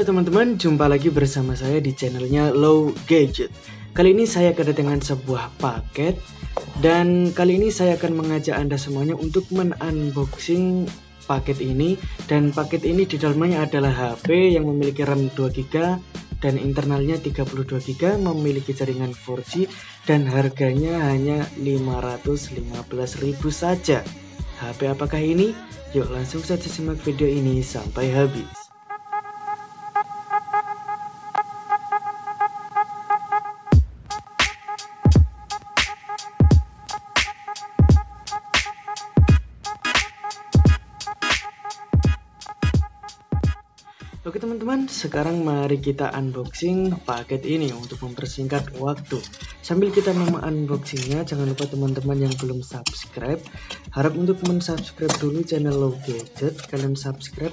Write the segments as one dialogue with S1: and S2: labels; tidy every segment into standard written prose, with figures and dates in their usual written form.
S1: Halo teman-teman, jumpa lagi bersama saya di channelnya Low Gadget. Kali ini saya kedatangan sebuah paket, dan kali ini saya akan mengajak Anda semuanya untuk men-unboxing paket ini. Dan paket ini di dalamnya adalah HP yang memiliki RAM 2GB dan internalnya 32GB, memiliki jaringan 4G, dan harganya hanya 515.000 saja. HP apakah ini? Yuk langsung saja simak video ini sampai habis. Oke teman-teman, sekarang mari kita unboxing paket ini untuk mempersingkat waktu. Sambil kita unboxingnya, jangan lupa teman-teman yang belum subscribe, harap untuk mensubscribe dulu channel Low Gadget. Kalian subscribe,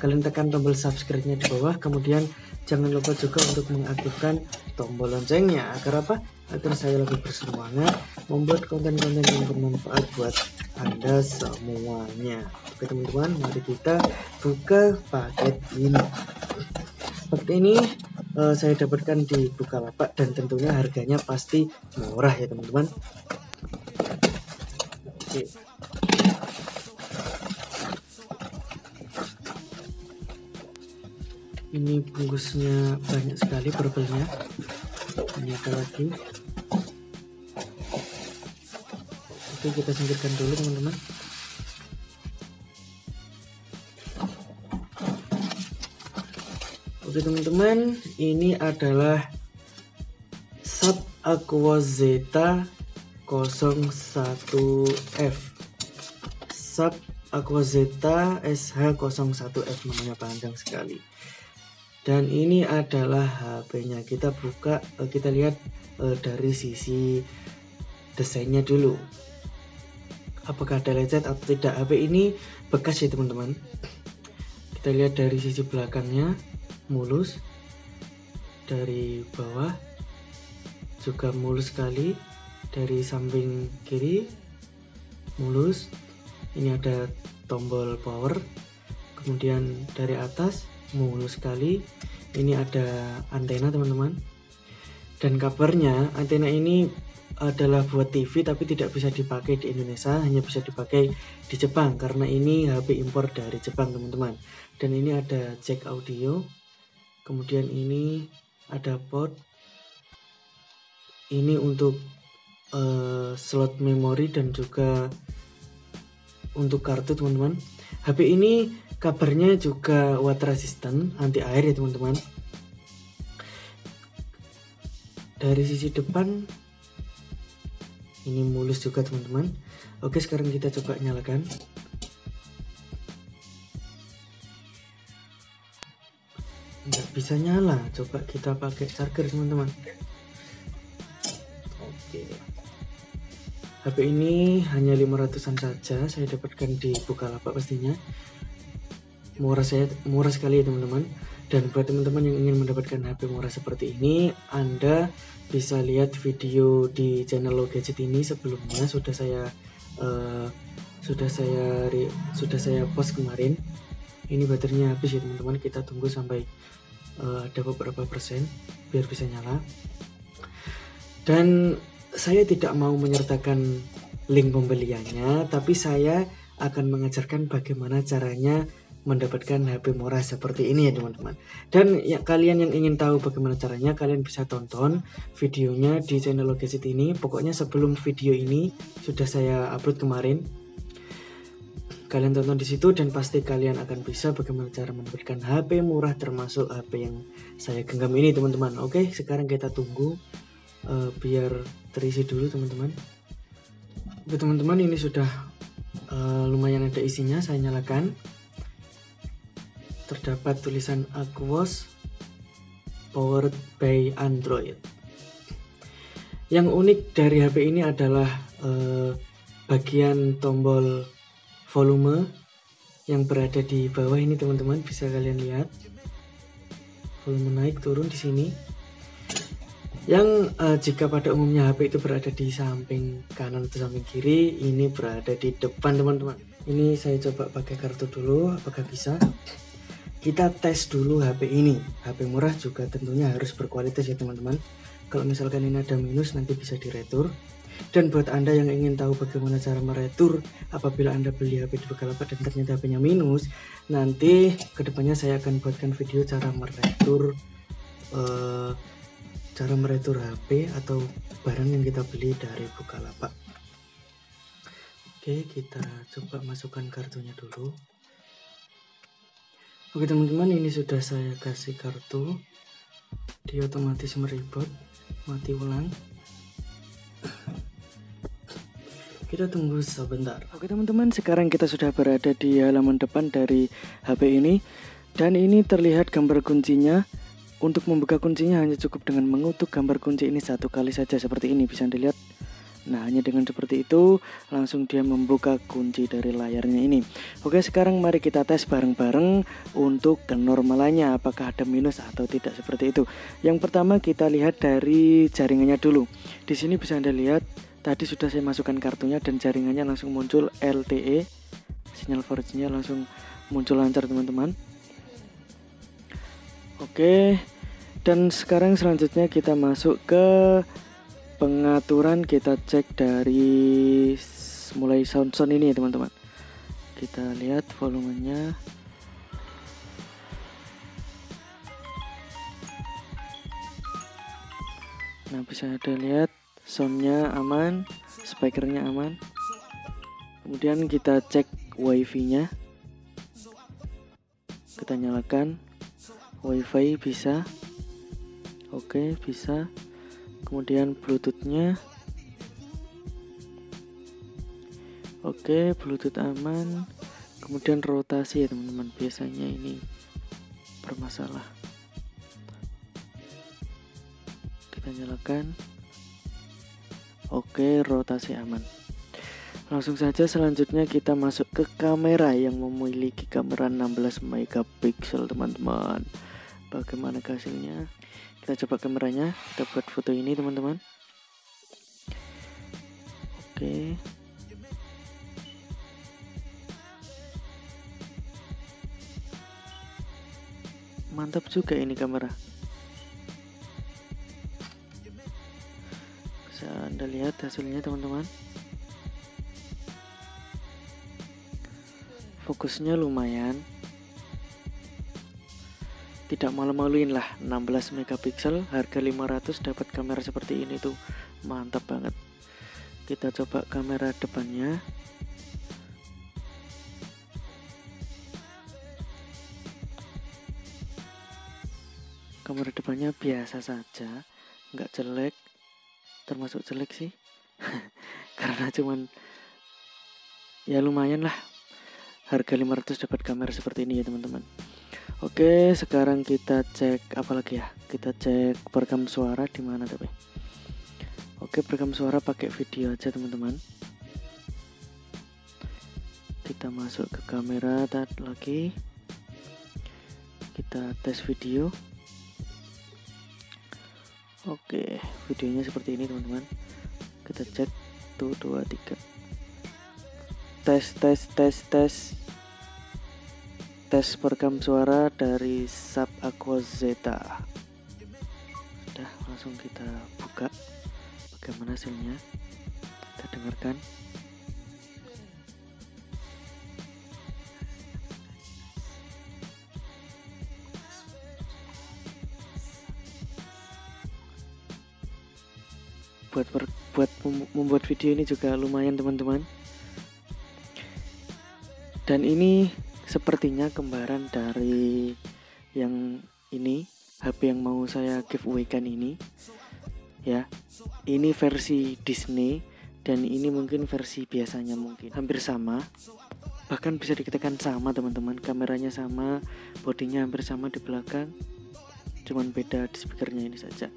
S1: kalian tekan tombol subscribe-nya di bawah, kemudian jangan lupa juga untuk mengaktifkan tombol loncengnya. Agar apa? Agar saya lebih bersemangat membuat konten-konten yang bermanfaat buat Anda semuanya. Oke teman-teman, mari kita buka paket ini. Paket ini saya dapatkan di Bukalapak dan tentunya harganya pasti murah ya teman-teman. Oke. Ini bungkusnya banyak sekali purple-nya. Ini apa lagi? Oke, kita singkirkan dulu teman-teman. Oke teman-teman, ini adalah Sharp Aquazeta 01F. Sharp Aquazeta SH01F, namanya panjang sekali. Dan ini adalah HP-nya. Kita buka, kita lihat dari sisi desainnya dulu. Apakah ada lecet atau tidak? HP ini bekas ya teman-teman. Kita lihat dari sisi belakangnya mulus, dari bawah juga mulus sekali, dari samping kiri mulus. Ini ada tombol power, kemudian dari atas mulus sekali. Ini ada antena teman-teman, dan kabarnya antena ini adalah buat TV tapi tidak bisa dipakai di Indonesia, hanya bisa dipakai di Jepang karena ini HP impor dari Jepang teman-teman. Dan ini ada jack audio, kemudian ini ada port, ini untuk slot memori dan juga untuk kartu teman-teman. HP ini kabarnya juga water resistant, anti air ya teman-teman. Dari sisi depan ini mulus juga teman-teman. Oke, sekarang kita coba nyalakan. Nggak bisa nyala, coba kita pakai charger teman-teman. Oke, HP ini hanya 500-an saja, saya dapatkan di Bukalapak pastinya. Murah sekali ya teman-teman. Dan buat teman-teman yang ingin mendapatkan HP murah seperti ini, Anda bisa lihat video di channel Low Gadget ini sebelumnya. Sudah saya post kemarin. Ini baterainya habis ya teman-teman. Kita tunggu sampai ada beberapa persen biar bisa nyala. Dan saya tidak mau menyertakan link pembeliannya, tapi saya akan mengajarkan bagaimana caranya mendapatkan HP murah seperti ini ya teman-teman. Dan ya, kalian yang ingin tahu bagaimana caranya, kalian bisa tonton videonya di channel Low Gadget ini. Pokoknya sebelum video ini sudah saya upload kemarin. Kalian tonton di situ dan pasti kalian akan bisa bagaimana cara mendapatkan HP murah, termasuk HP yang saya genggam ini teman-teman. Oke, sekarang kita tunggu biar terisi dulu teman-teman. Oke teman-teman, ini sudah lumayan ada isinya. Saya nyalakan. Terdapat tulisan Aquos powered by Android. Yang unik dari HP ini adalah bagian tombol volume yang berada di bawah ini teman-teman, bisa kalian lihat. Volume naik turun di sini. Yang jika pada umumnya HP itu berada di samping kanan atau samping kiri, ini berada di depan teman-teman. Ini saya coba pakai kartu dulu, apakah bisa. kita tes dulu HP ini. HP murah juga tentunya harus berkualitas ya teman-teman. Kalau misalkan ini ada minus nanti bisa diretur. Dan buat Anda yang ingin tahu bagaimana cara meretur apabila Anda beli HP di Bukalapak dan ternyata HP-nya minus, nanti kedepannya saya akan buatkan video cara meretur HP atau barang yang kita beli dari Bukalapak. Oke, kita coba masukkan kartunya dulu. Oke teman-teman, ini sudah saya kasih kartu. Dia otomatis meribut, mati ulang. Kita tunggu sebentar. Oke teman-teman, sekarang kita sudah berada di halaman depan dari HP ini. Dan ini terlihat gambar kuncinya. Untuk membuka kuncinya hanya cukup dengan mengutuk gambar kunci ini satu kali saja seperti ini, bisa dilihat. Nah, hanya dengan seperti itu langsung dia membuka kunci dari layarnya ini. Oke, sekarang mari kita tes bareng-bareng untuk kenormalannya, apakah ada minus atau tidak seperti itu. Yang pertama kita lihat dari jaringannya dulu. Di sini bisa Anda lihat tadi sudah saya masukkan kartunya dan jaringannya langsung muncul LTE. Sinyal 4G-nya langsung muncul lancar teman-teman. Oke. Dan sekarang selanjutnya kita masuk ke pengaturan, kita cek dari mulai sound ini ya teman-teman. Kita lihat volumenya. Nah, bisa ada lihat soundnya aman, speakernya aman. Kemudian kita cek wifi-nya. Kita nyalakan wifi, bisa. Oke, bisa. Kemudian bluetoothnya, oke, bluetooth aman. Kemudian rotasi ya teman-teman, biasanya ini bermasalah. Kita nyalakan. Oke, rotasi aman. Langsung saja selanjutnya kita masuk ke kamera yang memiliki kamera 16 megapiksel teman-teman. Bagaimana hasilnya? Kita coba kameranya, kita buat foto ini teman-teman. Oke. Mantap juga ini kamera. Bisa Anda lihat hasilnya teman-teman. Fokusnya lumayan. Tidak malu-maluin lah, 16 megapiksel, harga 500 dapat kamera seperti ini tuh. Mantap banget. Kita coba kamera depannya. Kamera depannya biasa saja, nggak jelek. Termasuk jelek sih. Karena cuman ya lumayan lah. Harga 500 dapat kamera seperti ini ya teman-teman. Oke, sekarang kita cek apa lagi ya? Kita cek perekam suara di mana tapi. Oke, perekam suara pakai video aja teman-teman. Kita masuk ke kamera lagi. Kita tes video. Oke, videonya seperti ini teman-teman. Kita cek 1 2 3. Tes perekam suara dari Sub Aquazeta. Sudah, langsung kita buka bagaimana hasilnya. Kita dengarkan. Buat membuat video ini juga lumayan teman-teman. Dan ini sepertinya kembaran dari yang ini, HP yang mau saya giveaway kan ini. Ya. Ini versi Disney dan ini mungkin versi biasanya, mungkin hampir sama. Bahkan bisa dikatakan sama teman-teman, kameranya sama, bodinya hampir sama di belakang. Cuman beda di speakernya ini saja.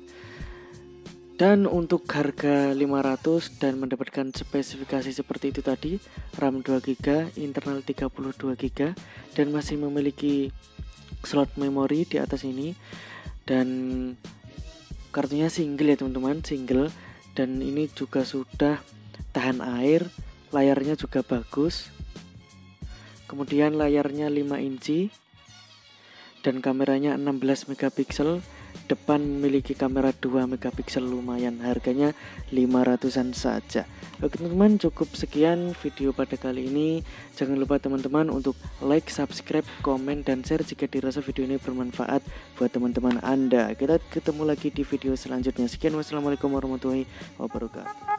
S1: Dan untuk harga 500 dan mendapatkan spesifikasi seperti itu tadi, RAM 2GB, internal 32GB, dan masih memiliki slot memori di atas ini. Dan kartunya single ya teman-teman, single. Dan ini juga sudah tahan air, layarnya juga bagus. Kemudian layarnya 5 inci. dan kameranya 16 megapiksel. Depan memiliki kamera 2 megapiksel, lumayan, harganya 500-an saja. Oke teman-teman, cukup sekian video pada kali ini. Jangan lupa teman-teman untuk like, subscribe, komen, dan share jika dirasa video ini bermanfaat buat teman-teman Anda. Kita ketemu lagi di video selanjutnya. Sekian, wassalamualaikum warahmatullahi wabarakatuh.